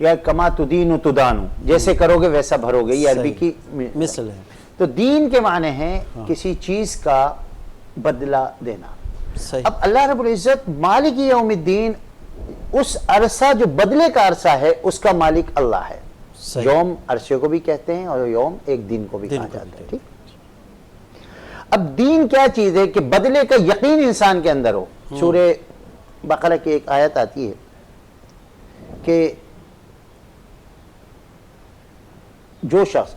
یا کما تدین تدانو، جیسے کرو گے ویسا بھرو گے، یہ عربی کی مثل ہے. تو دین کے معنی ہیں کسی چیز کا بدلہ دینا. صحیح. اب اللہ رب العزت مالک یوم الدین، اس عرصہ جو بدلے کا عرصہ ہے اس کا مالک اللہ ہے. صحیح. یوم عرصے کو بھی کہتے ہیں اور یوم ایک دن کو بھی دن کہا کو بھی جاتا ہے. ٹھیک. اب دین کیا چیز ہے کہ بدلے کا یقین انسان کے اندر ہو. سورہ بقرہ کی ایک آیت آتی ہے کہ جو شخص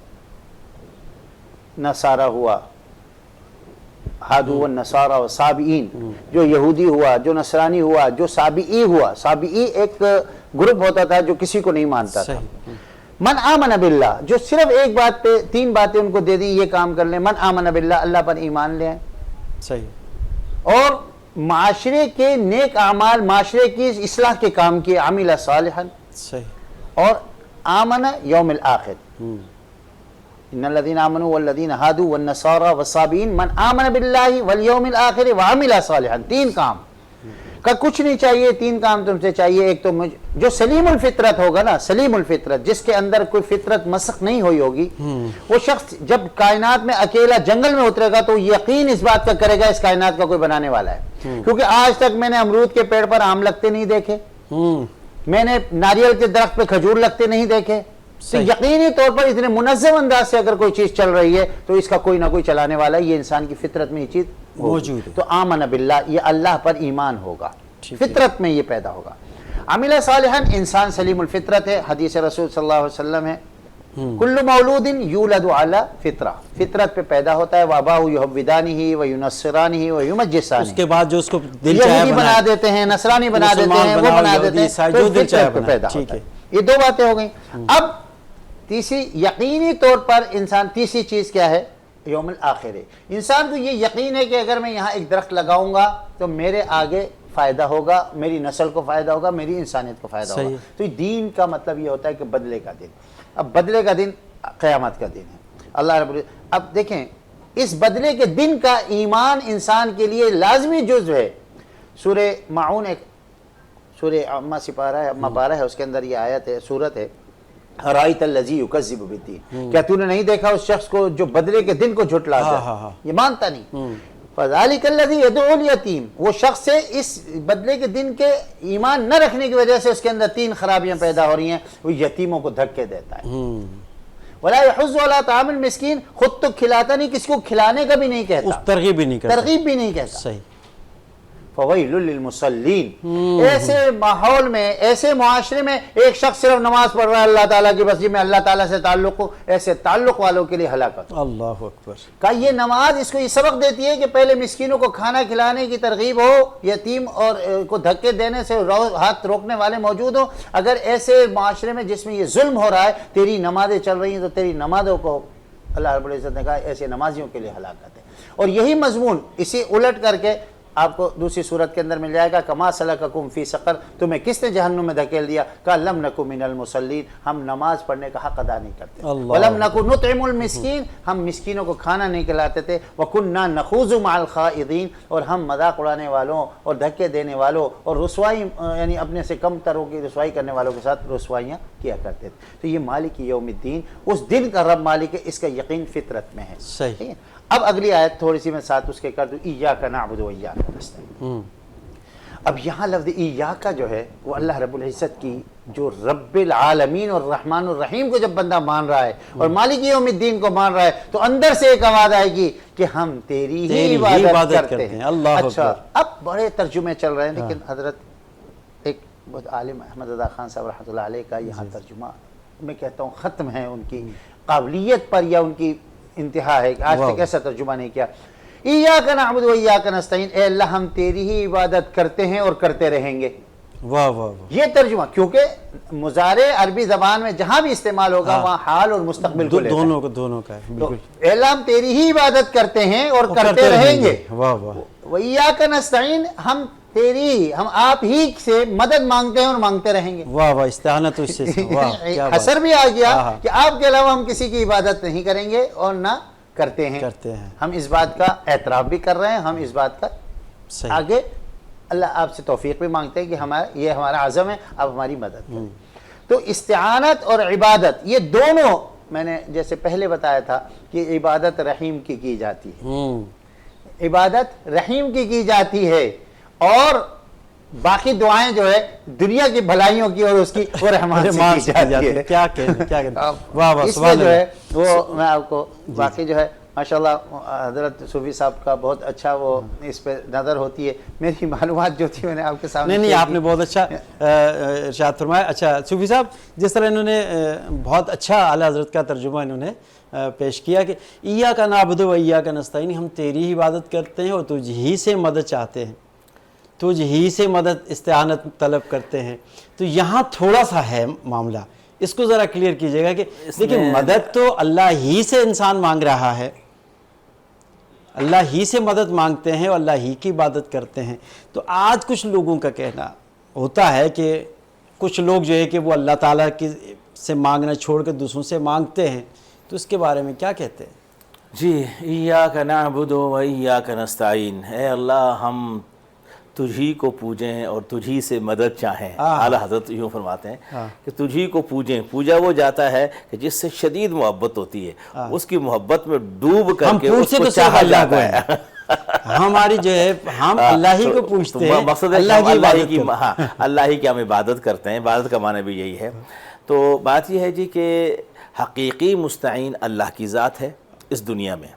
نصارہ ہوا، ہادو والنصارہ والصابئین، جو یہودی ہوا، جو نصرانی ہوا، جو صابئی ہوا. صابئی ایک گروپ ہوتا تھا جو کسی کو نہیں مانتا تھا. صحیح. من آمن باللہ، جو صرف ایک بات پہ 3 باتیں ان کو دے دی، یہ کام کر لیں. من آمن باللہ، اللہ پر ایمان لے آئیں، صحیح. اور معاشرے کے نیک اعمال، معاشرے کی اصلاح کے کام کیے. عمل صالحا، صحیح. اور آمن یوم الآخر. ان الذین آمنوا والذین ہادوا والنصارى والصابئین من آمن باللہ والیوم الآخر وعمل صالحا. 3 کام کا کچھ نہیں چاہیے، 3 کام تم سے چاہیے. ایک تو جو سلیم الفطرت ہوگا نا، سلیم الفطرت، جس کے اندر کوئی فطرت مسخ نہیں ہوئی ہوگی، وہ شخص جب کائنات میں اکیلا جنگل میں اترے گا تو یقین اس بات کا کرے گا اس کائنات کا کوئی بنانے والا ہے. کیونکہ آج تک میں نے امرود کے پیڑ پر آم لگتے نہیں دیکھے، میں نے ناریل کے درخت پہ کھجور لگتے نہیں دیکھے. تو یقینی طور پر اتنے منظم انداز سے اگر کوئی چیز چل رہی ہے تو اس کا کوئی نہ کوئی چلانے والا ہے. یہ انسان کی فطرت میں یہ چیز موجود ہے. تو آمن باللہ، یہ اللہ پر ایمان ہوگا، فطرت میں یہ پیدا ہوگا. عمل صالحا، انسان سلیم الفطرت ہے. حدیث رسول صلی اللہ علیہ وسلم ہے کل مولود یولد علی فطرہ، فطرت پہ پیدا ہوتا ہے. واباہ یحودانہ وینصرانہ ویمجسانہ، اس کے بعد جو اس کو دل چاہے یہودی بنا دیتے ہیں، نصرانی بنا دیتے ہیں، وہ بنا دیتے ہیں، تو فطرت پہ پیدا ہوتا ہے. یہ 2 باتیں ہو گئیں. اب تیسری یقینی طور پر انسان، تیسری چیز کیا ہے؟ یوم الآخر. انسان کو یہ یقین ہے کہ اگر میں یہاں ایک درخت لگاؤں گا تو میرے آگے فائدہ ہوگا، میری نسل کو فائدہ ہوگا، میری انسانیت کو فائدہ ہوگا. تو دین کا مطلب یہ ہوتا ہے کہ بدلے کا دن. اب بدلے کا دن قیامت کا دن ہے. اللہ رب العزت اب دیکھیں اس بدلے کے دن کا ایمان انسان کے لیے لازمی جزو ہے. سورہ معون، ایک سورہ اما سپارہ ہے، اما پارہ ہے، اس کے اندر یہ آیت ہے، سورت ہے، رأیت الذی یکذب بالدین، کیا تو نے نہیں دیکھا اس شخص کو جو بدلے کے دن کو جھٹلاتا ہے، یہ مانتا نہیں. فذلک الذی یدعو الیتیم، وہ شخص ہے اس بدلے کے دن کے ایمان نہ رکھنے کی وجہ سے اس کے اندر 3 خرابیاں پیدا ہو رہی ہیں. وہ یتیموں کو دھکے دیتا ہے. ولا یحض علی طعام المسکین، خود تو کھلاتا نہیں، کسی کو کھلانے کا بھی نہیں کہتا، ترغیب بھی نہیں کرتا. ترغیب بھی نہیں کہتا. صحیح. فویل للمصلین، ایسے ماحول میں، ایسے معاشرے میں ایک شخص صرف نماز پڑھ رہا ہے اللہ تعالیٰ کی، بس جی میں اللہ تعالیٰ سے تعلق ہوں، ایسے تعلق والوں کے لیے ہلاکت. اللہ اکبر. کہ یہ نماز اس کو یہ سبق دیتی ہے کہ پہلے مسکینوں کو کھانا کھلانے کی ترغیب ہو، یتیم اور کو دھکے دینے سے ہاتھ روکنے والے موجود ہوں. اگر ایسے معاشرے میں جس میں یہ ظلم ہو رہا ہے تیری نمازیں چل رہی ہیں تو تیری نمازوں کو اللہ رب العزت نے کہا ایسے نمازیوں کے لیے ہلاکت ہے. اور یہی مضمون اسی الٹ کر کے آپ کو دوسری صورت کے اندر مل جائے گا. کما سلککم فی سقر، تمہیں کس نے جہنم میں دھکیل دیا؟ کہ لم نکو من المصلین، ہم نماز پڑھنے کا حق ادا نہیں کرتے. ولم نکو نطعم المسکین، ہم مسکینوں کو کھانا نہیں کھلاتے تھے. وکننا نخوض مع الخائضین، اور ہم مذاق اڑانے والوں اور دھکے دینے والوں اور رسوائی یعنی اپنے سے کم تروں کی رسوائی کرنے والوں کے ساتھ رسوائیاں کیا کرتے تھے. تو یہ مالک یوم الدین، اس دن کا رب مالک ہے، اس کا یقین فطرت میں ہے. صحیح. اب اگلی آیت تھوڑی سی میں ساتھ اس کے کر دوں، ایاک نعبد و ایاک نستعین. اب یہاں لفظ ایاک جو ہے وہ اللہ رب العزت کی جو رب العالمین اور رحمان الرحیم کو جب بندہ مان رہا ہے اور مالک یوم الدین کو مان رہا ہے تو اندر سے ایک آواز آئے گی کہ ہم تیری ہی عبادت کرتے ہیں. اللہ اچھا، اب بڑے ترجمے چل رہے ہیں، لیکن حضرت ایک بہت عالم احمد رضا خان صاحب رحمۃ اللہ علیہ کا یہاں ترجمہ میں کہتا ہوں ختم ہے، ان کی قابلیت پر یا ان کی انتہا ہے. آج تک ایسا ترجمہ نہیں کیا. ایاک نعبد و ایاک نستعین، اے اللہ ہم تیری ہی عبادت کرتے ہیں اور کرتے رہیں گے. واہ واہ واہ. یہ ترجمہ، کیونکہ مضارع عربی زبان میں جہاں بھی استعمال ہوگا وہاں حال اور مستقبل کو لیتا ہے. دونوں کا ہے. تو اے اللہ ہم تیری ہی عبادت کرتے ہیں اور کرتے رہیں گے. واہ واہ. و ایاک نستعین، ہم تیری، ہم آپ ہی سے مدد مانگتے ہیں اور مانگتے رہیں گے. واہ واہ، استعانت اس سے. حسر بھی آ گیا کہ آپ کے علاوہ ہم کسی کی عبادت نہیں کریں گے اور نہ کرتے ہیں. ہم اس بات کا اعتراف بھی کر رہے ہیں، ہم اس بات کا آگے اللہ آپ سے توفیق بھی مانگتے ہیں کہ یہ ہمارا عزم ہے، آپ ہماری مدد کریں. تو استعانت اور عبادت یہ دونوں میں نے جیسے پہلے بتایا تھا کہ عبادت رحیم کی جاتی ہے، عبادت رحیم کی جاتی ہے، اور باقی دعائیں جو ہے دنیا کی بھلائیوں کی اور اس کی وہ رحمان سے کی جاتی ہے۔ کیا کہنے واہ واہ اس سبحان میں جو ہے اللہ۔ وہ میں آپ کو باقی جو ہے ماشاءاللہ حضرت صوفی صاحب کا بہت اچھا وہ اس پہ نظر ہوتی ہے، میری معلومات جو تھی میں نے آپ کے سامنے نہیں آپ نے بہت اچھا ارشاد فرمایا۔ اچھا صوفی صاحب جس طرح انہوں نے بہت اچھا اعلیٰ حضرت کا ترجمہ انہوں نے پیش کیا کہ ایاک نعبد و ایاک نستعین، ہم تیری ہی عبادت کرتے ہیں اور تجھ ہی سے مدد چاہتے ہیں، تجھ ہی سے مدد استعانت طلب کرتے ہیں۔ تو یہاں تھوڑا سا ہے معاملہ، اس کو ذرا کلیئر کیجئے گا کہ دیکھیں مدد تو اللہ ہی سے انسان مانگ رہا ہے، اللہ ہی سے مدد مانگتے ہیں اور اللہ ہی کی عبادت کرتے ہیں۔ تو آج کچھ لوگوں کا کہنا ہوتا ہے کہ کچھ لوگ جو ہے کہ وہ اللہ تعالیٰ کی سے مانگنا چھوڑ کے دوسروں سے مانگتے ہیں، تو اس کے بارے میں کیا کہتے ہیں؟ جی ایاک نعبد و ایاک نستعین، اے اللہ ہم تجھی کو پوجیں اور تجھی سے مدد چاہیں۔ اعلیٰ حضرت یوں فرماتے ہیں کہ تجھی کو پوجیں، پوجا وہ جاتا ہے کہ جس سے شدید محبت ہوتی ہے، اس کی محبت میں ڈوب کر کے اس کو چاہا جاتا ہے۔ ہماری جو ہے ہم اللہ ہی کو پوچھتے ہیں، مقصد ہے اللہ کی عبادت کی اللہ ہی کی ہم عبادت کرتے ہیں۔ عبادت کا معنی بھی یہی ہے۔ تو بات یہ ہے جی کہ حقیقی مستعین اللہ کی ذات ہے اس دنیا میں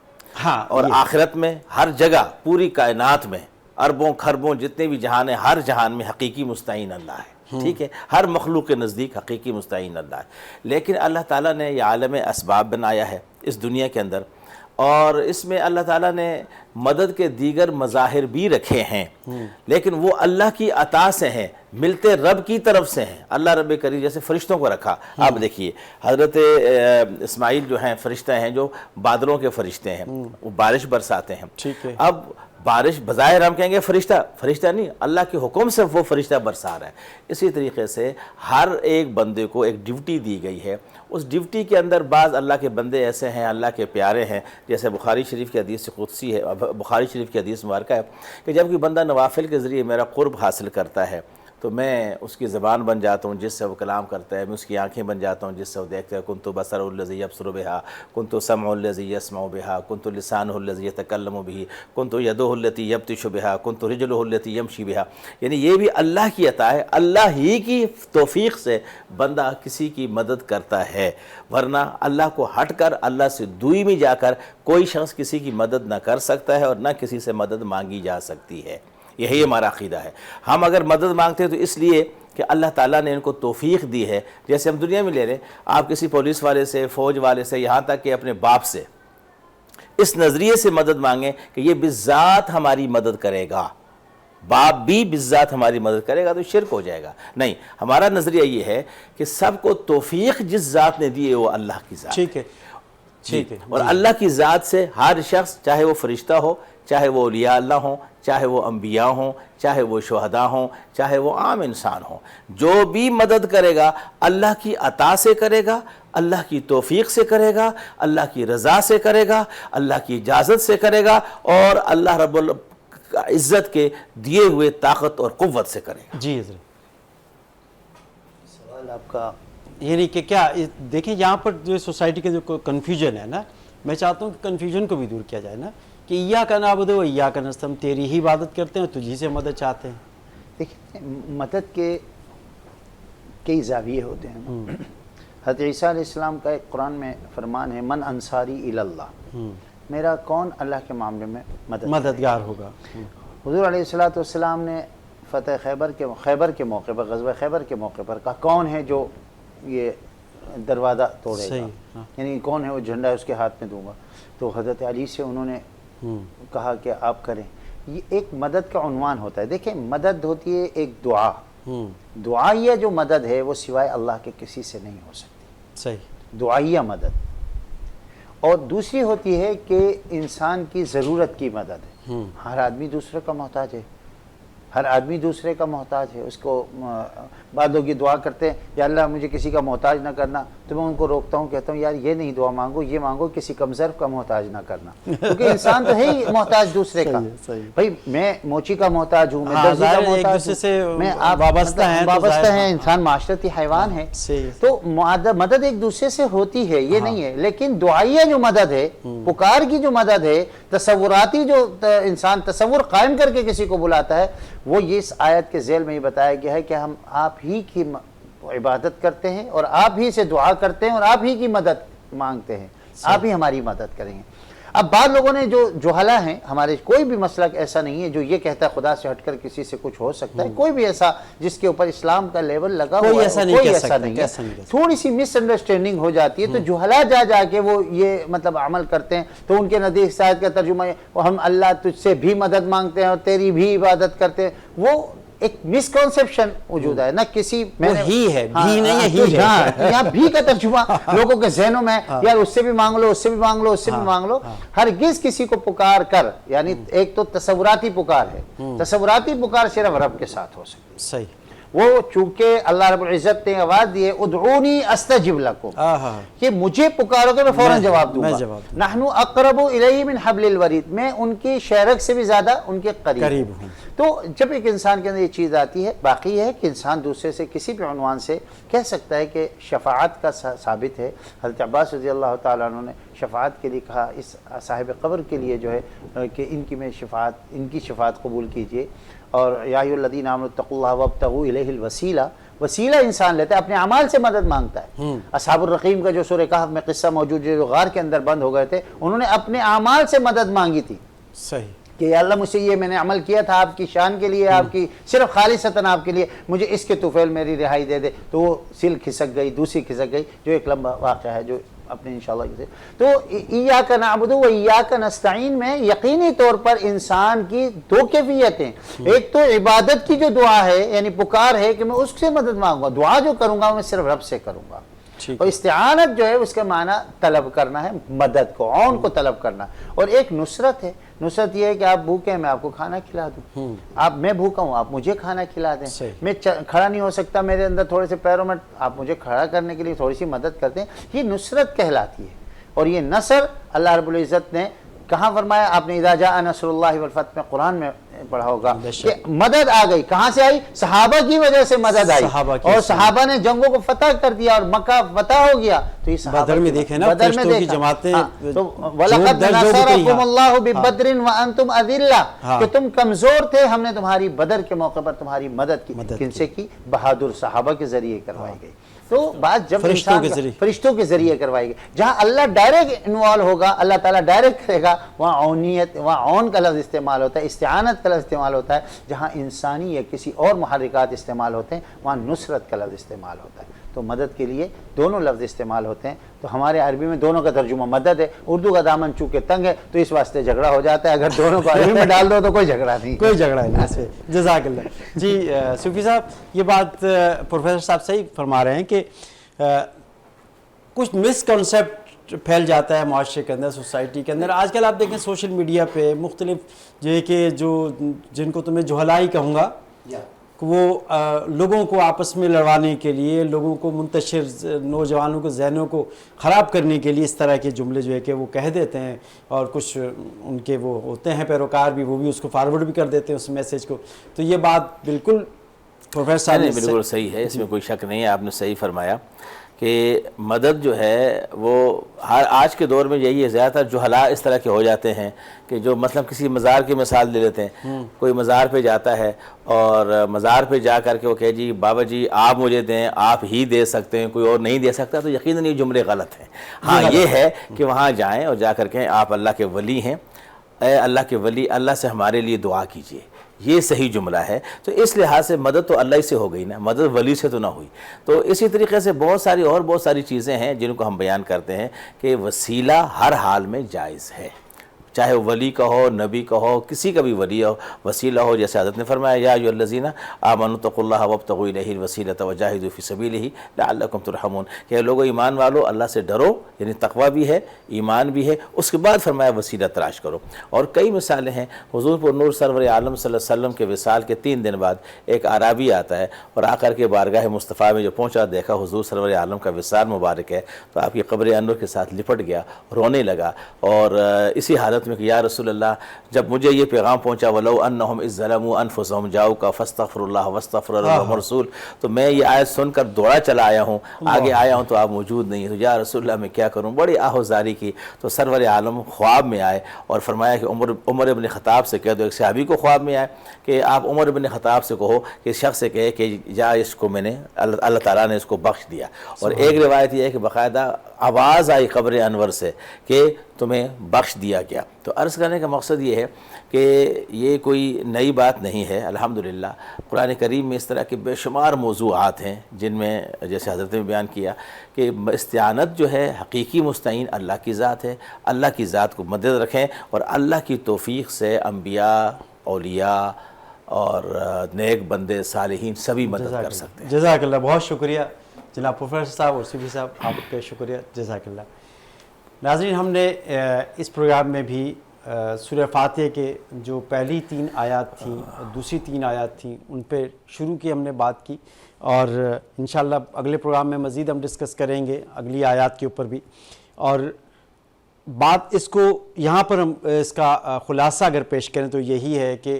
اور آخرت میں، ہر جگہ پوری کائنات میں اربوں خربوں جتنے بھی جہان ہیں، ہر جہان میں حقیقی مستعین اللہ ہے، ٹھیک ہے، ہر مخلوق کے نزدیک حقیقی مستعین اللہ ہے۔ لیکن اللہ تعالیٰ نے یہ عالم اسباب بنایا ہے اس دنیا کے اندر، اور اس میں اللہ تعالیٰ نے مدد کے دیگر مظاہر بھی رکھے ہیں، لیکن وہ اللہ کی عطا سے ہیں، ملتے رب کی طرف سے ہیں۔ اللہ رب کریم جیسے فرشتوں کو رکھا، آپ دیکھیے حضرت اسماعیل جو ہیں فرشتہ ہیں جو بادلوں کے فرشتے ہیں، وہ بارش برساتے ہیں۔ اب بارش بظاہر ہم کہیں گے فرشتہ نہیں، اللہ کے حکم سے وہ فرشتہ برسا رہا ہے۔ اسی طریقے سے ہر ایک بندے کو ایک ڈیوٹی دی گئی ہے، اس ڈیوٹی کے اندر بعض اللہ کے بندے ایسے ہیں، اللہ کے پیارے ہیں، جیسے بخاری شریف کی حدیث قدسی ہے، بخاری شریف کی حدیث مبارکہ ہے کہ جب کوئی بندہ نوافل کے ذریعے میرا قرب حاصل کرتا ہے تو میں اس کی زبان بن جاتا ہوں جس سے وہ کلام کرتا ہے، میں اس کی آنکھیں بن جاتا ہوں جس سے وہ دیکھتا ہے۔ کنت بصر الذی یبصر بہا، کنت سمع الذی یسمع بہا، کنت لسانہ الذی یتکلم بہ، کنت یدہ التی یبطش بہا، کنت رجلہ التی یمشی بہا۔ یعنی یہ بھی اللہ کی عطا ہے، اللہ ہی کی توفیق سے بندہ کسی کی مدد کرتا ہے، ورنہ اللہ کو ہٹ کر اللہ سے دوئی میں جا کر کوئی شخص کسی کی مدد نہ کر سکتا ہے اور نہ کسی سے مدد مانگی جا سکتی ہے۔ یہی ہمارا عقیدہ ہے۔ ہم اگر مدد مانگتے ہیں تو اس لیے کہ اللہ تعالیٰ نے ان کو توفیق دی ہے، جیسے ہم دنیا میں لے رہے ہیں، آپ کسی پولیس والے سے، فوج والے سے، یہاں تک کہ اپنے باپ سے اس نظریے سے مدد مانگیں کہ یہ بالذات ہماری مدد کرے گا، باپ بھی بالذات ہماری مدد کرے گا، تو شرک ہو جائے گا۔ نہیں، ہمارا نظریہ یہ ہے کہ سب کو توفیق جس ذات نے دی ہے وہ اللہ کی ذات ٹھیک ہے، ٹھیک ہے۔ اور اللہ کی ذات سے ہر شخص، چاہے وہ فرشتہ ہو، چاہے وہ اولیاء اللہ ہوں، چاہے وہ انبیاء ہوں، چاہے وہ شہداء ہوں، چاہے وہ عام انسان ہوں، جو بھی مدد کرے گا اللہ کی عطا سے کرے گا، اللہ کی توفیق سے کرے گا، اللہ کی رضا سے کرے گا، اللہ کی اجازت سے کرے گا، اور اللہ رب العزت کے دیے ہوئے طاقت اور قوت سے کرے گا۔ جی حضرت، سوال آپ کا یعنی کہ کیا دیکھیں یہاں پر جو سوسائٹی کے جو کنفیوژن ہے نا، میں چاہتا ہوں کہ کنفیوژن کو بھی دور کیا جائے نا، کہ ایاک نعبد و ایاک نستعین، ہم تیری ہی عبادت کرتے ہیں اور تجھی سے مدد چاہتے ہیں۔ دیکھیں مدد کے کئی زاویے ہوتے ہیں۔ حضرت عیسیٰ علیہ السلام کا ایک قرآن میں فرمان ہے، من انصاری الی اللہ، میرا کون اللہ کے معاملے میں مددگار ہوگا۔ حضور علیہ السلام نے فتح خیبر کے موقع پر، غزوہ خیبر کے موقع پر کہا کون ہے جو یہ دروازہ توڑے گا، یعنی کون ہے وہ جھنڈا اس کے ہاتھ میں دوں گا، تو حضرت علی سے انہوں نے کہا کہ آپ کریں۔ یہ ایک مدد کا عنوان ہوتا ہے۔ دیکھیں مدد ہوتی ہے ایک دعا، دعائیہ جو مدد ہے وہ سوائے اللہ کے کسی سے نہیں ہو سکتی، صحیح، دعائیہ مدد۔ اور دوسری ہوتی ہے کہ انسان کی ضرورت کی مدد ہے، ہر آدمی دوسرے کا محتاج ہے، ہر آدمی دوسرے کا محتاج ہے. اس کو بعد لوگ یہ دعا کرتے ہیں یا اللہ مجھے کسی کا محتاج نہ کرنا, تو میں ان کو روکتا ہوں, کہتا ہوں یار یہ نہیں دعا مانگو, یہ مانگو کسی کم ظرف کا محتاج نہ کرنا, کیونکہ انسان تو ہے ہی محتاج دوسرے کا. بھائی میں موچی کا محتاج ہوں, میں درزی کا محتاج ہوں, میں آپ وابستہ ہیں, انسان معاشرتی حیوان ہے. تو مدد ایک دوسرے سے ہوتی ہے, یہ نہیں ہے, لیکن دعائیہ جو مدد ہے, پکار کی جو مدد ہے, تصوراتی جو انسان تصور قائم کر کے کسی کو بلاتا ہے, وہ یہ اس آیت کے ذیل میں یہ بتایا گیا ہے کہ ہم آپ ہی کی عبادت کرتے ہیں اور آپ ہی سے دعا کرتے ہیں اور آپ ہی کی مدد مانگتے ہیں, آپ ہی ہماری مدد کریں گے. اب بعض لوگوں نے جو جہلا ہیں, ہمارے کوئی بھی مسلک ایسا نہیں ہے جو یہ کہتا ہے خدا سے ہٹ کر کسی سے کچھ ہو سکتا ہے, کوئی بھی ایسا جس کے اوپر اسلام کا لیول لگا ہوا ہے, کوئی ایسا نہیں ہے. تھوڑی سی مس انڈرسٹینڈنگ ہو جاتی ہے تو جہلا جا کے وہ یہ مطلب عمل کرتے ہیں, تو ان کے نزدیک اس آیت کا ترجمہ ہے ہم اللہ تجھ سے بھی مدد مانگتے ہیں اور تیری بھی عبادت کرتے ہیں. وہ ایک مسکنسیپشن موجود ہے, نہ کسی وہ ہی ہے, بھی نہیں ہے, ہی ہے. یہاں بھی کا ترجمہ لوگوں کے ذہنوں میں یار اس سے بھی مانگ لو, اس سے بھی مانگ لو, اس سے بھی مانگ لو. ہرگز کسی کو پکار کر, یعنی ایک تو تصوراتی پکار ہے, تصوراتی پکار صرف رب کے ساتھ ہو سکتی ہے. صحیح. وہ چونکہ اللہ رب العزت نے آواز دی ہے ادعونی استجب لکم, کہ مجھے پکارو گے میں فوراً جواب دوں گا. نحن اقرب الیہ من حبل الورید, میں ان کی شہرک سے بھی زیادہ ان کے قریب ہوں. تو جب ایک انسان کے اندر یہ چیز آتی ہے, باقی ہے کہ انسان دوسرے سے کسی بھی عنوان سے کہہ سکتا ہے کہ شفاعت کا ثابت ہے. حضرت عباس رضی اللہ تعالیٰ عنہ نے شفاعت کے لیے کہا اس صاحب قبر کے لیے جو ہے کہ ان کی شفاعت قبول کیجئے. اور یا ایھا الذین آمنوا اتقوا اللہ وابتغوا الیہ الوسیلہ, وسیلہ انسان لیتا ہے, اپنے اعمال سے مدد مانگتا ہے. اصحاب الرقیم کا جو سورہ کہف میں قصہ موجود ہے, جو غار کے اندر بند ہو گئے تھے, انہوں نے اپنے اعمال سے مدد مانگی تھی. صحیح. کہ یا اللہ مجھ سے یہ میں نے عمل کیا تھا آپ کی شان کے لیے, آپ کی صرف خالصتاً آپ کے لیے, مجھے اس کے طفیل میری رہائی دے دے. تو وہ سل کھسک گئی, دوسری کھسک گئی, جو ایک لمبا واقعہ ہے جو اپنے انشاءاللہ سے. تو ایاک نعبد و ایاک نستعین میں یقینی طور پر انسان کی دو کیفیتیں, ایک تو عبادت کی جو دعا ہے یعنی پکار ہے کہ میں اس سے مدد مانگوں گا, دعا جو کروں گا میں صرف رب سے کروں گا. اور استعانت جو ہے اس کا معنی طلب کرنا ہے, مدد کو, عون کو طلب کرنا. اور ایک نصرت ہے, نصرت یہ ہے کہ آپ بھوکے ہیں میں آپ کو کھانا کھلا دوں, میں بھوکا ہوں آپ مجھے کھانا کھلا دیں, میں کھڑا نہیں ہو سکتا, میرے اندر تھوڑے سے پیروں میں, آپ مجھے کھڑا کرنے کے لیے تھوڑی سی مدد کرتے ہیں. یہ نصرت کہلاتی ہے. اور یہ نصر اللہ رب العزت نے کہاں فرمایا, آپ نے اذا جاء نصر اللہ والفتح میں قرآن میں پڑھا ہوگا کہ مدد آ گئی. کہاں سے آئی؟ صحابہ کی وجہ سے مدد آئی, اور صحابہ نے جنگوں کو فتح کر دیا اور مکہ فتح ہو گیا. تو یہ صحابہ بدر میں دیکھیں نا, فرشتوں کی جماعتیں, تو وَلَقَدْ نَصَرَكُمُ اللَّهُ بِبَدْرٍ وَأَنْتُمْ أَذِلَّةٌ, کہ تم کمزور تھے, ہم نے تمہاری بدر کے موقع پر تمہاری مدد کی. کن سے کی؟ بہادر صحابہ کے ذریعے کروائی گئی. تو بات جب فرشتوں کے ذریعے کروائی گئی. جہاں اللہ ڈائریکٹ انوالو ہوگا, اللہ تعالیٰ ڈائریکٹ کرے گا, وہاں عونیت, وہاں عون کا لفظ استعمال ہوتا ہے, استعانت کا لفظ استعمال ہوتا ہے. جہاں انسانی یا کسی اور محرکات استعمال ہوتے ہیں وہاں نصرت کا لفظ استعمال ہوتا ہے. تو مدد کے لیے دونوں لفظ استعمال ہوتے ہیں. تو ہمارے عربی میں دونوں کا ترجمہ مدد ہے, اردو کا دامن چونکہ تنگ ہے تو اس واسطے جھگڑا ہو جاتا ہے. اگر دونوں کو عربی میں ڈال دو تو کوئی جھگڑا نہیں, کوئی جھگڑا نہیں. جزاک اللہ. جی صوفی صاحب, یہ بات پروفیسر صاحب صحیح فرما رہے ہیں کہ کچھ مس کنسیپٹ پھیل جاتا ہے معاشرے کے اندر, سوسائٹی کے اندر. آج کل آپ دیکھیں سوشل میڈیا پہ مختلف جو ہے کہ جن کو تمہیں جوہلائی کہوں گا, وہ لوگوں کو آپس میں لڑوانے کے لیے, لوگوں کو منتشر, نوجوانوں کے ذہنوں کو خراب کرنے کے لیے اس طرح کے جملے جو ہے کہ وہ کہہ دیتے ہیں, اور کچھ ان کے وہ ہوتے ہیں پیروکار بھی, وہ بھی اس کو فارورڈ بھی کر دیتے ہیں اس میسیج کو. تو یہ بات بالکل پروفیسر صاحب نے بالکل صحیح ہے, اس میں کوئی شک نہیں ہے. آپ نے صحیح فرمایا کہ مدد جو ہے وہ آج کے دور میں یہی ہے. زیادہ تر جہلاء اس طرح کے ہو جاتے ہیں کہ جو مثلا کسی مزار کی مثال لے لیتے ہیں. کوئی مزار پہ جاتا ہے اور مزار پہ جا کر کے وہ کہے جی بابا جی آپ مجھے دیں, آپ ہی دے سکتے ہیں, کوئی اور نہیں دے سکتا. تو یقیناً یہ جملے غلط ہیں. ہاں یہ ہے کہ وہاں جائیں اور جا کر کے آپ اللہ کے ولی ہیں, اے اللہ کے ولی اللہ سے ہمارے لیے دعا کیجئے, یہ صحیح جملہ ہے. تو اس لحاظ سے مدد تو اللہ ہی سے ہو گئی نا, مدد ولی سے تو نہ ہوئی. تو اسی طریقے سے بہت ساری چیزیں ہیں جن کو ہم بیان کرتے ہیں کہ وسیلہ ہر حال میں جائز ہے. چاہے وہ ولی کا ہو، نبی کا ہو، کسی کا بھی ولی ہو، وسیلہ ہو، جیسے حضرت نے فرمایا یا ایھا الذین آمنوا اتقوا اللہ وابتغوا الیہ الوسیلۃ وجاہدوا فی سبیلہ لعلکم ترحمون، کہ لوگوں ایمان والو اللہ سے ڈرو، یعنی تقوی بھی ہے، ایمان بھی ہے، اس کے بعد فرمایا وسیلہ تلاش کرو۔ اور کئی مثالیں ہیں، حضور پر نور سرور عالم صلی اللہ علیہ وسلم کے وصال کے 3 دن بعد ایک اعرابی آتا ہے اور آ کر کے بارگاہ مصطفیٰ میں جو پہنچا، دیکھا حضور سرور عالم کا وصال مبارک ہے، تو آپ کی قبر انور کے ساتھ لپٹ گیا، رونے لگا، اور اسی حالت میں کہ یا رسول اللہ جب مجھے یہ پیغام پہنچا وَلَوْ أَنَّهُمْ إِذْ ظَلَمُوا أَنفُسَهُمْ جَاءُوكَ فَاسْتَغْفِرُوا اللَّهَ وَاسْتَغْفَرَ لَهُمُ الرَّسُولُ، تو میں یہ آیت سن کر دوڑا چلا آیا ہوں، آگے آیا ہوں تو آپ موجود نہیں ہیں، تو یا رسول اللہ میں کیا کروں، بڑی آہوزاری کی۔ تو سرور عالم خواب میں آئے اور فرمایا کہ عمر ابن خطاب سے کہہ دو، ایک صحابی کو خواب میں آئے کہ آپ عمر ابن خطاب سے کہو کہ شخص سے کہے کہ یا اس کو میں نے اللہ تعالیٰ نے اس کو بخش دیا۔ اور ایک روایت یہ ہے کہ باقاعدہ آواز آئی قبر انور سے کہ تمہیں بخش دیا گیا۔ تو عرض کرنے کا مقصد یہ ہے کہ یہ کوئی نئی بات نہیں ہے، الحمدللہ قرآن کریم میں اس طرح کے بے شمار موضوعات ہیں جن میں جیسے حضرت نے بیان کیا کہ استعانت جو ہے حقیقی مستعین اللہ کی ذات ہے، اللہ کی ذات کو مدد رکھیں اور اللہ کی توفیق سے انبیاء، اولیاء اور نیک بندے صالحین سبھی مدد کر سکتے ہیں۔ جزاک اللہ، بہت شکریہ جناب پروفیسر صاحب اور صوفی صاحب، آپ کا شکریہ، جزاک اللہ۔ ناظرین، ہم نے اس پروگرام میں بھی سورہ فاتحہ کے جو پہلی 3 آیات تھیں، دوسری 3 آیات تھیں، ان پہ شروع کی ہم نے بات کی، اور انشاءاللہ اگلے پروگرام میں مزید ہم ڈسکس کریں گے اگلی آیات کے اوپر بھی۔ اور بات اس کو یہاں پر ہم اس کا خلاصہ اگر پیش کریں تو یہی ہے کہ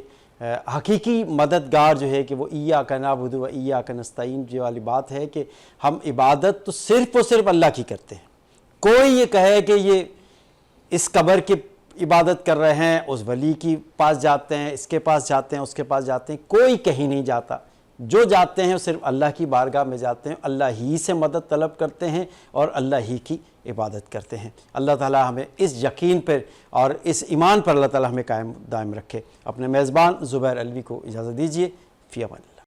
حقیقی مددگار جو ہے کہ وہ ایاک نعبد و ایاک نستعین جو والی بات ہے کہ ہم عبادت تو صرف اور صرف اللہ کی کرتے ہیں۔ کوئی یہ کہے کہ یہ اس قبر کی عبادت کر رہے ہیں، اس ولی کی پاس جاتے ہیں، اس کے پاس جاتے ہیں، اس کے پاس جاتے ہیں، کوئی کہیں نہیں جاتا۔ جو جاتے ہیں وہ صرف اللہ کی بارگاہ میں جاتے ہیں، اللہ ہی سے مدد طلب کرتے ہیں اور اللہ ہی کی عبادت کرتے ہیں۔ اللہ تعالیٰ ہمیں اس یقین پر اور اس ایمان پر اللہ تعالیٰ ہمیں قائم دائم رکھے۔ اپنے میزبان زبیر علوی کو اجازت دیجیے، فی امان اللہ۔